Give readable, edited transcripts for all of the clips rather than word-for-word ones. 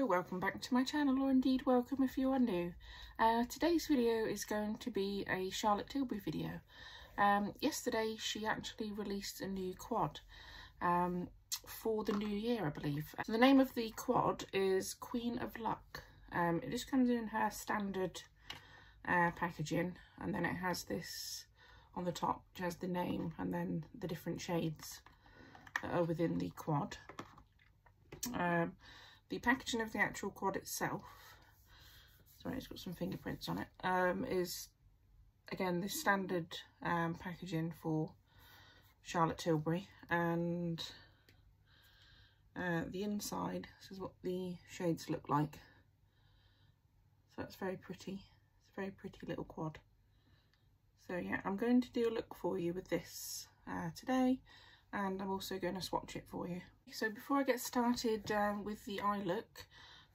Hello, welcome back to my channel, or indeed welcome if you are new. Today's video is going to be a Charlotte Tilbury video. Yesterday she actually released a new quad for the new year, I believe. So the name of the quad is Queen of Luck. It just comes in her standard packaging, and then it has this on the top which has the name and then the different shades that are within the quad. The packaging of the actual quad itself, sorry, it's got some fingerprints on it, is again the standard packaging for Charlotte Tilbury, and the inside, this is what the shades look like. So that's very pretty. It's a very pretty little quad. So yeah, I'm going to do a look for you with this today, and I'm also going to swatch it for you. So before I get started with the eye look,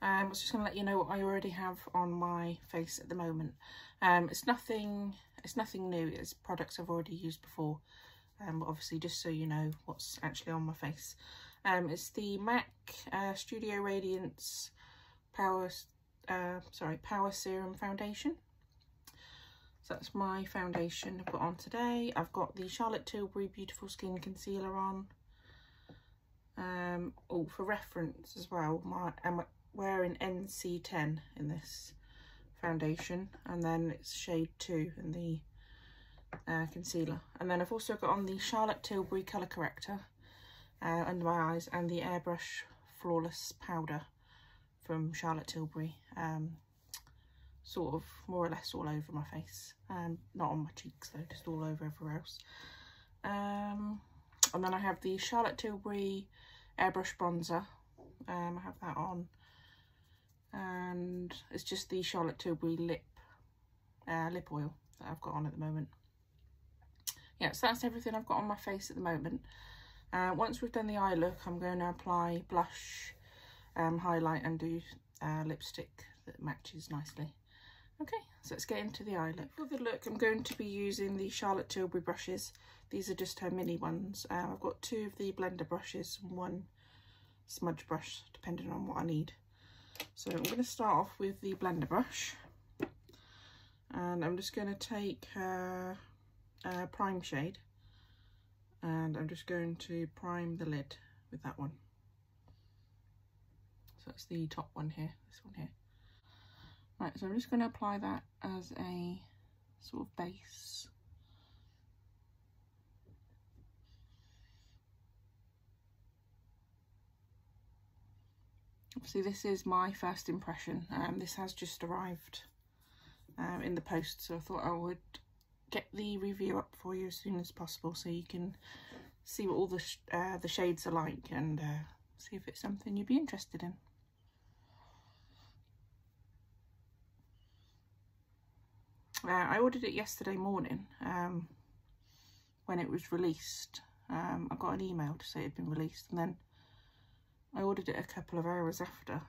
I was just going to let you know what I already have on my face at the moment. It's nothing new. It's products I've already used before, but obviously just so you know what's actually on my face. It's the MAC Studio Radiance Power Serum Foundation. So that's my foundation I've got on today. I've got the Charlotte Tilbury Beautiful Skin Concealer on. Oh, for reference as well, I'm wearing NC10 in this foundation, and then it's shade 2 in the concealer. And then I've also got on the Charlotte Tilbury Colour Corrector under my eyes, and the Airbrush Flawless Powder from Charlotte Tilbury, sort of more or less all over my face, not on my cheeks though, just all over everywhere else. And then I have the Charlotte Tilbury Airbrush Bronzer. I have that on, and it's just the Charlotte Tilbury lip oil that I've got on at the moment. Yeah, so that's everything I've got on my face at the moment. Once we've done the eye look, I'm going to apply blush, highlight, and do lipstick that matches nicely. Okay, so let's get into the eye look. For the look, I'm going to be using the Charlotte Tilbury brushes. These are just her mini ones. I've got 2 of the blender brushes and 1 smudge brush, depending on what I need. So I'm going to start off with the blender brush, and I'm just going to take her prime shade, and I'm just going to prime the lid with that one. So that's the top one here, this one here. Right, so I'm just going to apply that as a sort of base. Obviously this is my first impression. This has just arrived in the post, so I thought I would get the review up for you as soon as possible so you can see what all the shades are like, and see if it's something you'd be interested in. I ordered it yesterday morning when it was released. I got an email to say it had been released, and then I ordered it a couple of hours after.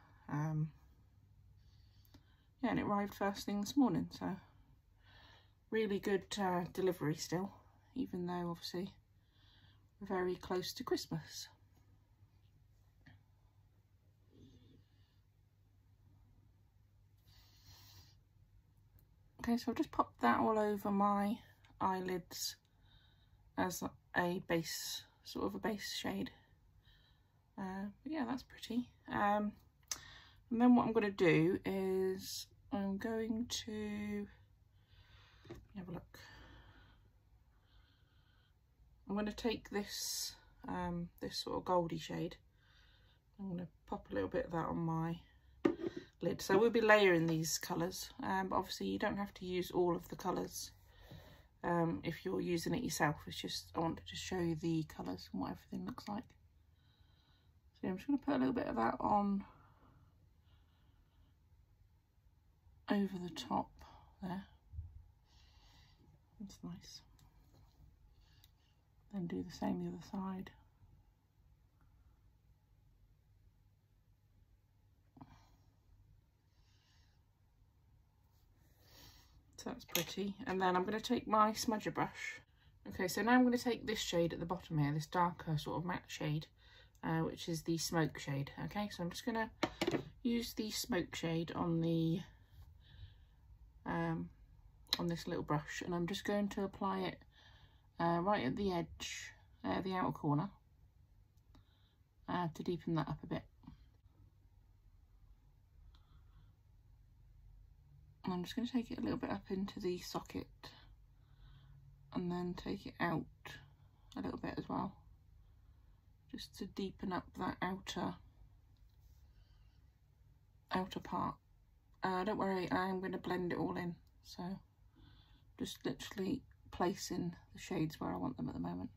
Yeah, and it arrived first thing this morning, so really good delivery still, even though obviously we're very close to Christmas. Okay, so I've just popped that all over my eyelids as a base, sort of a base shade. But yeah, that's pretty. And then what I'm going to do is I'm going to have a look. I'm going to take this this sort of goldy shade. I'm going to pop a little bit of that on my lid. So we'll be layering these colours, but obviously you don't have to use all of the colours if you're using it yourself. It's just, I want to just show you the colours and what everything looks like. So I'm just going to put a little bit of that on over the top there. That's nice. Then do the same the other side. So that's pretty. And then I'm going to take my smudger brush. Okay, so now I'm going to take this shade at the bottom here, this darker sort of matte shade, which is the smoke shade. Okay, so I'm just going to use the smoke shade on the on this little brush, and I'm just going to apply it right at the edge, the outer corner, to deepen that up a bit. And I'm just going to take it a little bit up into the socket and then take it out a little bit as well, just to deepen up that outer part. Don't worry, I'm going to blend it all in, so just literally placing the shades where I want them at the moment,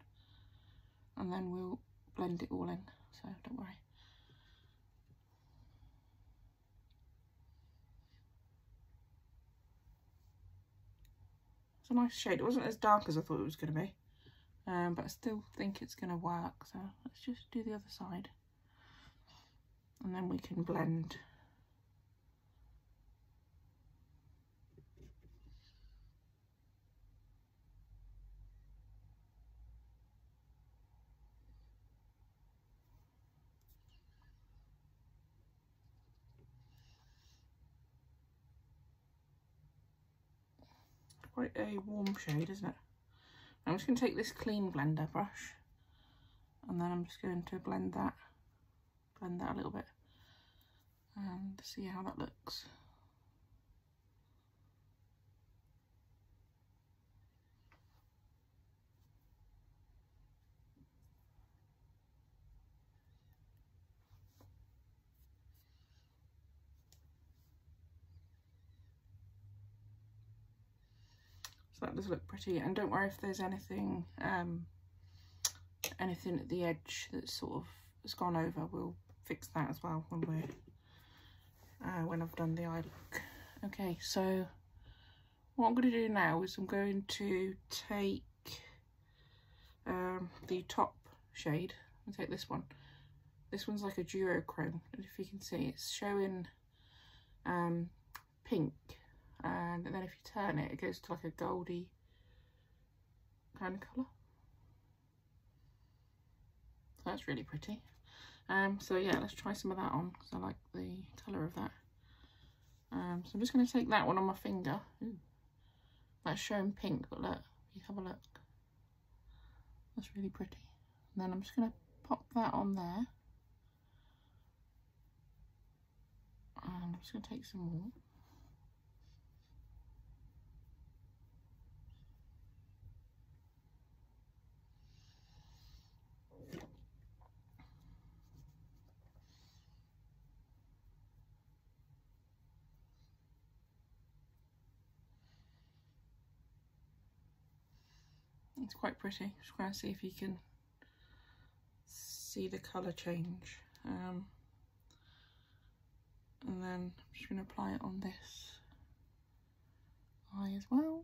and then we'll blend it all in, so don't worry. It's a nice shade. It wasn't as dark as I thought it was going to be, but I still think it's going to work, so let's just do the other side and then we can blend. Quite a warm shade, isn't it? I'm just going to take this clean blender brush and then I'm just going to blend that a little bit and see how that looks. So that does look pretty, and don't worry if there's anything anything at the edge that's sort of has gone over. We'll fix that as well when we're when I've done the eye look. Okay, so what I'm going to do now is I'm going to take the top shade and take this one. This one's like a duochrome, and if you can see, it's showing pink. And then if you turn it, it goes to like a goldy kind of colour. So that's really pretty. So yeah, let's try some of that on, because I like the colour of that. So I'm just going to take that one on my finger. Ooh, that's showing pink, but look, you have a look. That's really pretty. And then I'm just going to pop that on there. And I'm just going to take some more. It's quite pretty. Just going to see if you can see the colour change. And then I'm just going to apply it on this eye as well.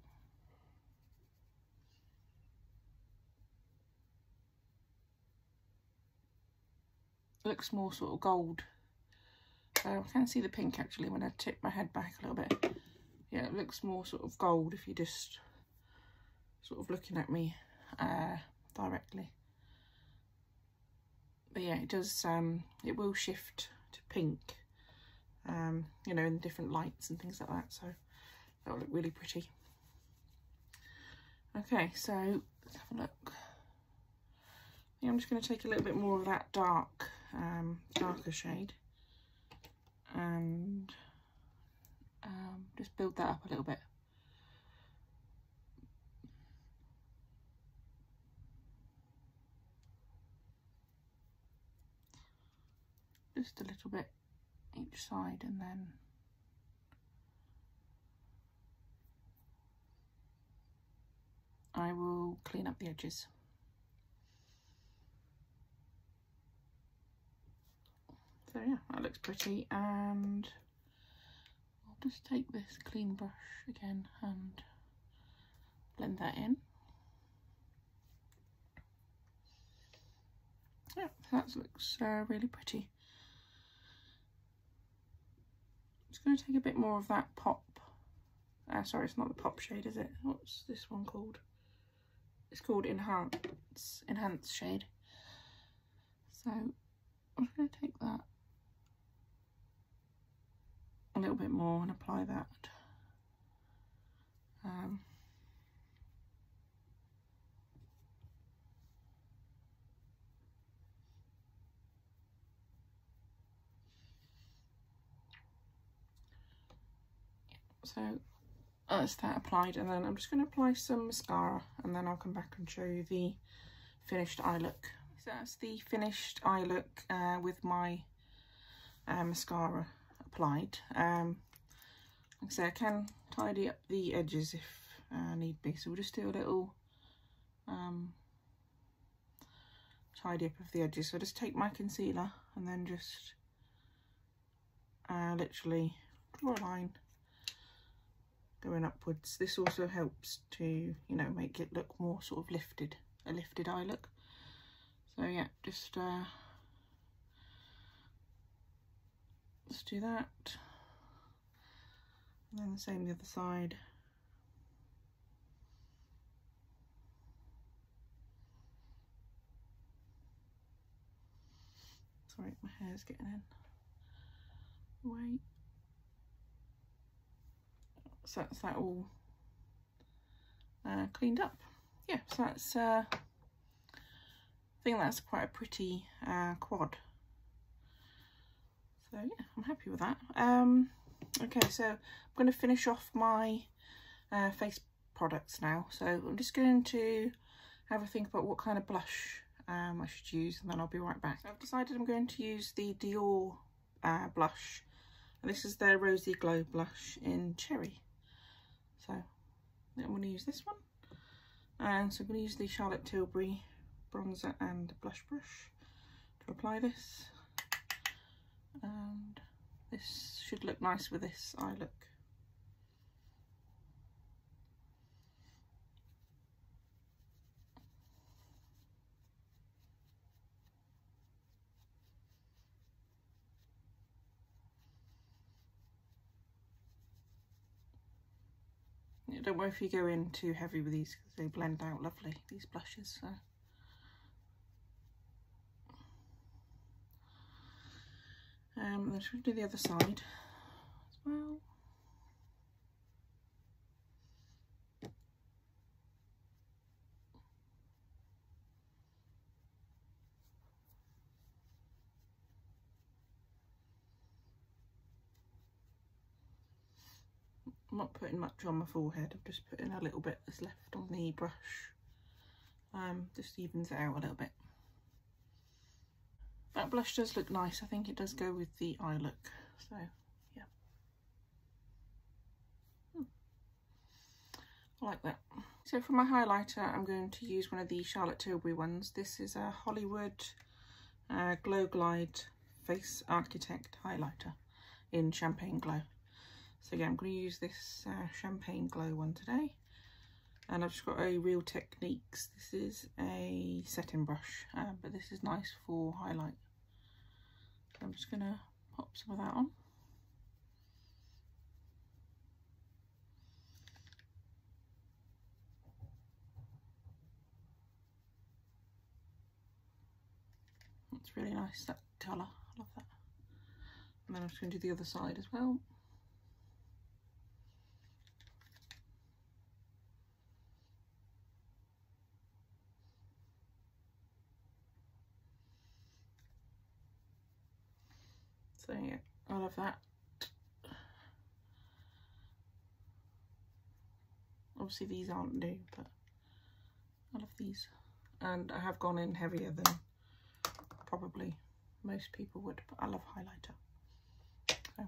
It looks more sort of gold. I can see the pink actually when I tip my head back a little bit. Yeah, it looks more sort of gold if you just sort of looking at me directly. But yeah, it does, it will shift to pink, you know, in different lights and things like that, so that will look really pretty. Okay, so let's have a look. Yeah, I'm just going to take a little bit more of that darker shade and just build that up a little bit. Just a little bit each side, and then I will clean up the edges. So yeah, that looks pretty, and I'll just take this clean brush again and blend that in. Yeah, that looks really pretty. Just going to take a bit more of that pop. Sorry, it's not the pop shade, is it? What's this one called? It's called Enhance shade. So I'm just going to take that a little bit more and apply that. So that's that applied, and then I'm just going to apply some mascara, and then I'll come back and show you the finished eye look. So that's the finished eye look with my mascara applied. Like I say, I can tidy up the edges if need be, so we'll just do a little tidy up of the edges. So just take my concealer and then just literally draw a line going upwards. This also helps to, you know, make it look more sort of lifted, a lifted eye look. So yeah, just let's do that, and then the same the other side. Sorry, my hair's getting in the way. So that's that all cleaned up. Yeah, so that's I think that's quite a pretty quad. So yeah, I'm happy with that. Okay, so I'm going to finish off my face products now. So I'm just going to have a think about what kind of blush I should use, and then I'll be right back. So I've decided I'm going to use the Dior blush. And this is their Rosy Glow blush in Cherry. So I'm going to use this one. And so I'm going to use the Charlotte Tilbury bronzer and blush brush to apply this. And this should look nice with this eye look. Yeah, don't worry if you go in too heavy with these, because they blend out lovely, these blushes. So. And then should we do the other side as well? I'm not putting much on my forehead, I'm just putting a little bit that's left on the brush. Just evens it out a little bit. That blush does look nice. I think it does go with the eye look. So yeah, I like that. So for my highlighter, I'm going to use one of the Charlotte Tilbury ones. This is a Hollywood Glow Glide Face Architect highlighter in Champagne Glow. So yeah, I'm going to use this Champagne Glow one today. And I've just got a Real Techniques. This is a setting brush, but this is nice for highlight. So I'm just going to pop some of that on. It's really nice, that colour. I love that. And then I'm just going to do the other side as well. So yeah, I love that. Obviously these aren't new, but I love these. And I have gone in heavier than probably most people would, but I love highlighter. So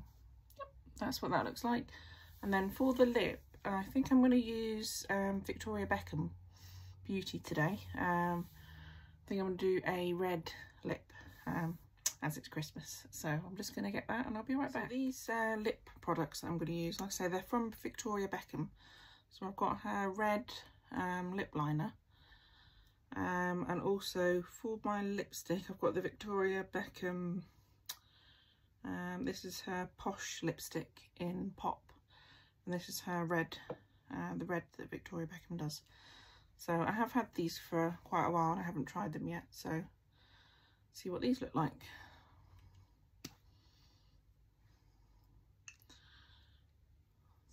yep, that's what that looks like. And then for the lip, I think I'm going to use Victoria Beckham Beauty today. I think I'm going to do a red lip as it's Christmas. So I'm just going to get that and I'll be right back. So these lip products that I'm going to use, like I say, they're from Victoria Beckham. So I've got her red lip liner. And also for my lipstick, I've got the Victoria Beckham, this is her Posh lipstick in Pop. And this is her red, the red that Victoria Beckham does. So I have had these for quite a while and I haven't tried them yet. So see what these look like.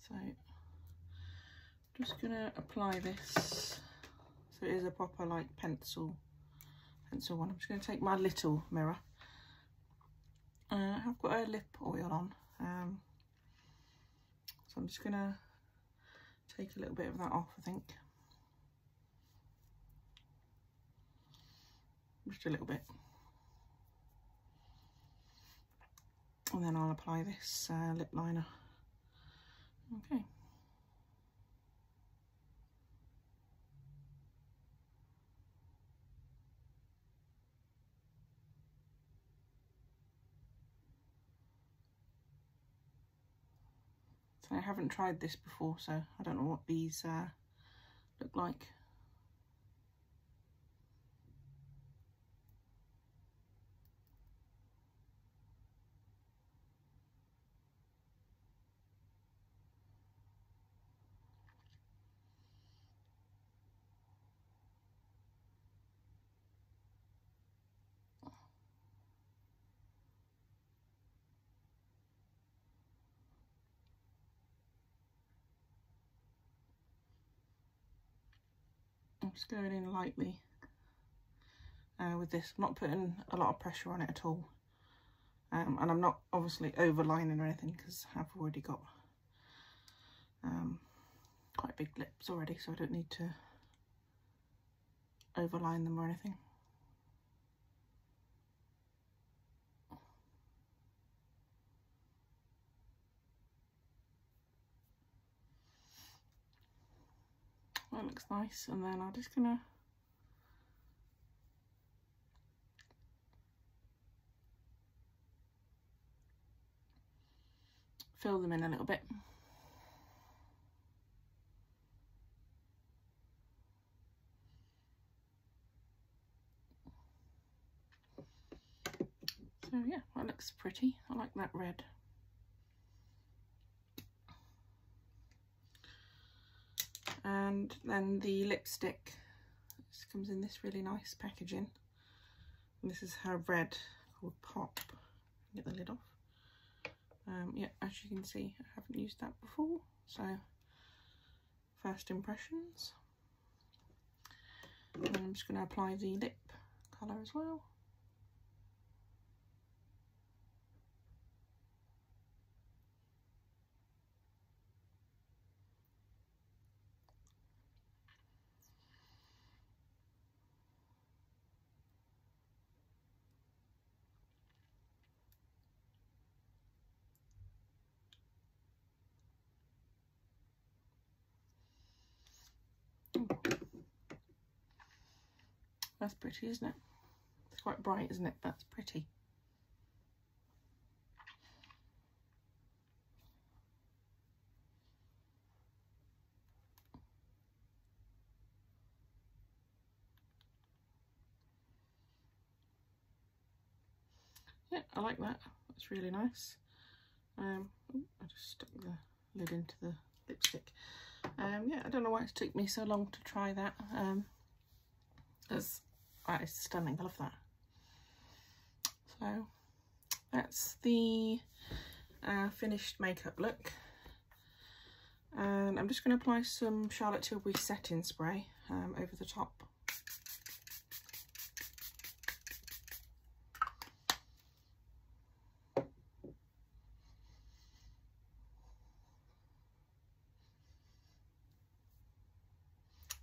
So I'm just going to apply this so it is a proper like pencil one. I'm just going to take my little mirror. I've got a lip oil on, so I'm just going to take a little bit of that off, I think. Just a little bit. And then I'll apply this lip liner. Okay. So I haven't tried this before, so I don't know what these look like. I'm just going in lightly with this. I'm not putting a lot of pressure on it at all. And I'm not obviously overlining or anything because I've already got quite big lips already, so I don't need to overline them or anything. That looks nice, and then I'm just gonna fill them in a little bit. So yeah, that looks pretty. I like that red. And then the lipstick, this comes in this really nice packaging. And this is her red called Pop. Get the lid off. Yeah, as you can see, I haven't used that before, so first impressions. And I'm just going to apply the lip colour as well. That's pretty, isn't it? It's quite bright, isn't it? That's pretty. Yeah, I like that. That's really nice. I just stuck the lid into the lipstick. Yeah, I don't know why it took me so long to try that. That is stunning. I love that. So that's the finished makeup look. And I'm just going to apply some Charlotte Tilbury setting spray over the top.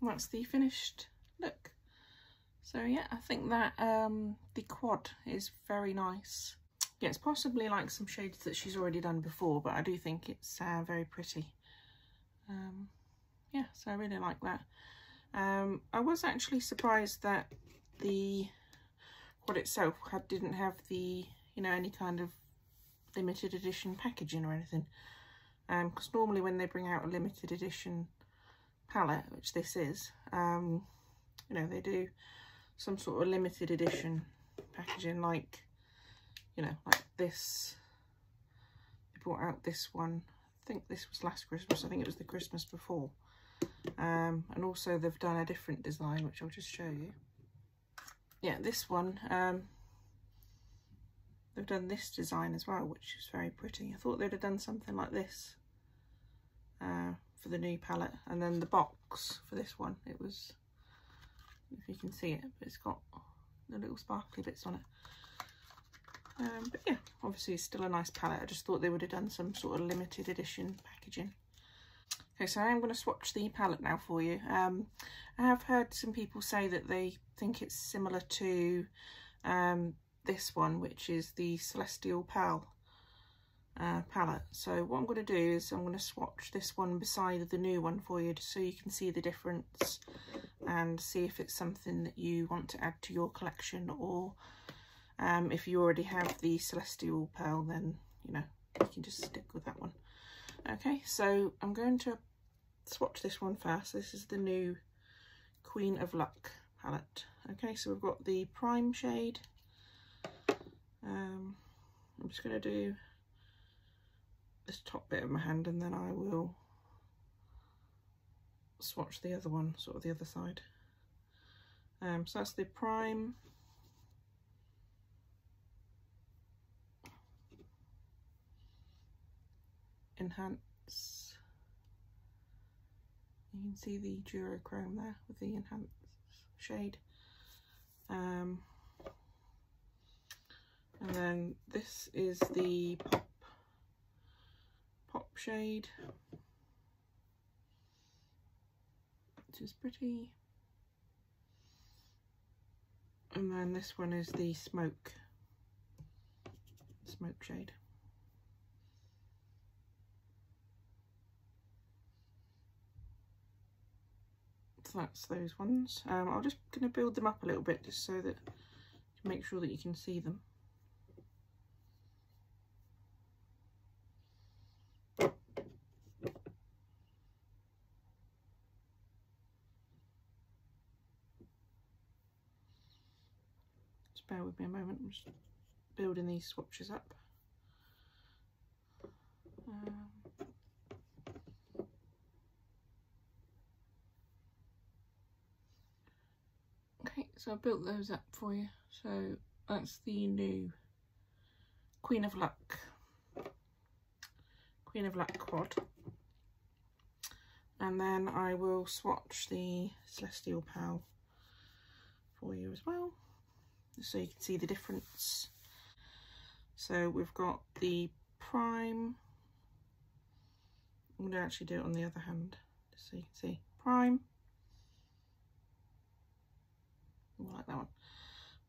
And that's the finished look. So yeah, I think that the quad is very nice. Yeah, it's possibly like some shades that she's already done before, but I do think it's very pretty. Yeah, so I really like that. I was actually surprised that the quad itself didn't have the, you know, any kind of limited edition packaging or anything. Because normally when they bring out a limited edition palette, which this is, you know, they do some sort of limited edition packaging, like, you know, like this. They brought out this one, I think this was last Christmas, I think it was the Christmas before. And also they've done a different design, which I'll just show you. Yeah, this one, they've done this design as well, which is very pretty. I thought they'd have done something like this for the new palette, and then the box for this one, it was, if you can see it, but it's got the little sparkly bits on it. But yeah, obviously it's still a nice palette. I just thought they would have done some sort of limited edition packaging. Okay, so I am going to swatch the palette now for you. I have heard some people say that they think it's similar to this one, which is the Celestial Pal palette. So what I'm going to do is I'm going to swatch this one beside the new one for you, just so you can see the difference and see if it's something that you want to add to your collection, or if you already have the Celestial Pearl, then you know, you can just stick with that one. Okay, so I'm going to swatch this one first. This is the new Queen of Luck palette. Okay, so we've got the prime shade. I'm just going to do this top bit of my hand, and then I will swatch the other one, sort of the other side. So that's the prime. Enhance. You can see the duochrome there with the enhance shade. And then this is the pop shade, which is pretty. And then this one is the smoke shade. So that's those ones. I'm just going to build them up a little bit, just so that to make sure that you can see them. Just bear with me a moment, I'm just building these swatches up. Okay, so I built those up for you. So that's the new Queen of Luck quad. And then I will swatch the Celestial Pal for you as well, so you can see the difference. So we've got the prime. I'm going to actually do it on the other hand, just so you can see. Prime. I like that one.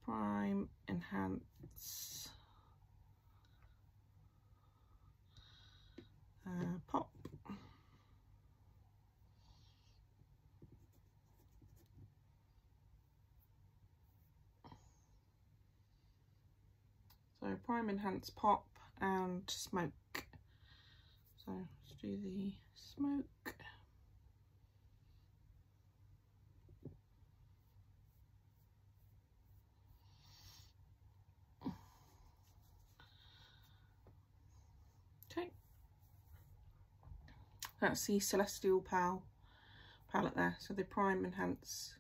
Prime, enhance, pop. So prime, enhance, pop, and smoke. So let's do the smoke. Okay, that's the Celestial Pal palette there. So the prime, enhance,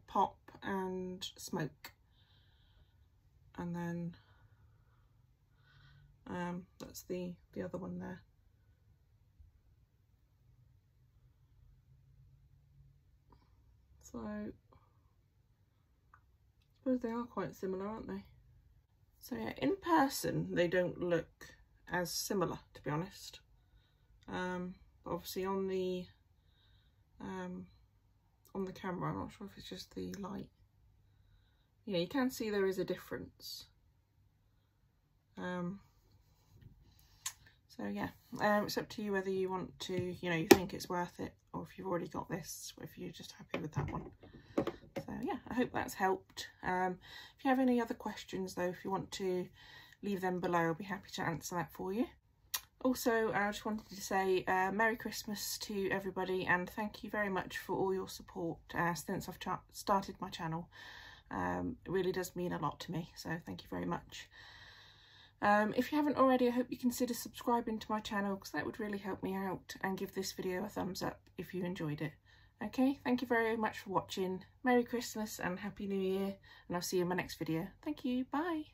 pop and smoke, and then that's the other one there. So I suppose they are quite similar, aren't they? So yeah, in person they don't look as similar, to be honest. But obviously on the camera, I'm not sure if it's just the light. Yeah, you can see there is a difference. So yeah, it's up to you whether you want to, you know, you think it's worth it, or if you've already got this, or if you're just happy with that one. So yeah, I hope that's helped. If you have any other questions though, if you want to leave them below, I'll be happy to answer that for you. Also, I just wanted to say Merry Christmas to everybody, and thank you very much for all your support since I've started my channel. It really does mean a lot to me, so thank you very much. If you haven't already, I hope you consider subscribing to my channel, because that would really help me out, and give this video a thumbs up if you enjoyed it. Okay, thank you very much for watching. Merry Christmas and Happy New Year, and I'll see you in my next video. Thank you, bye.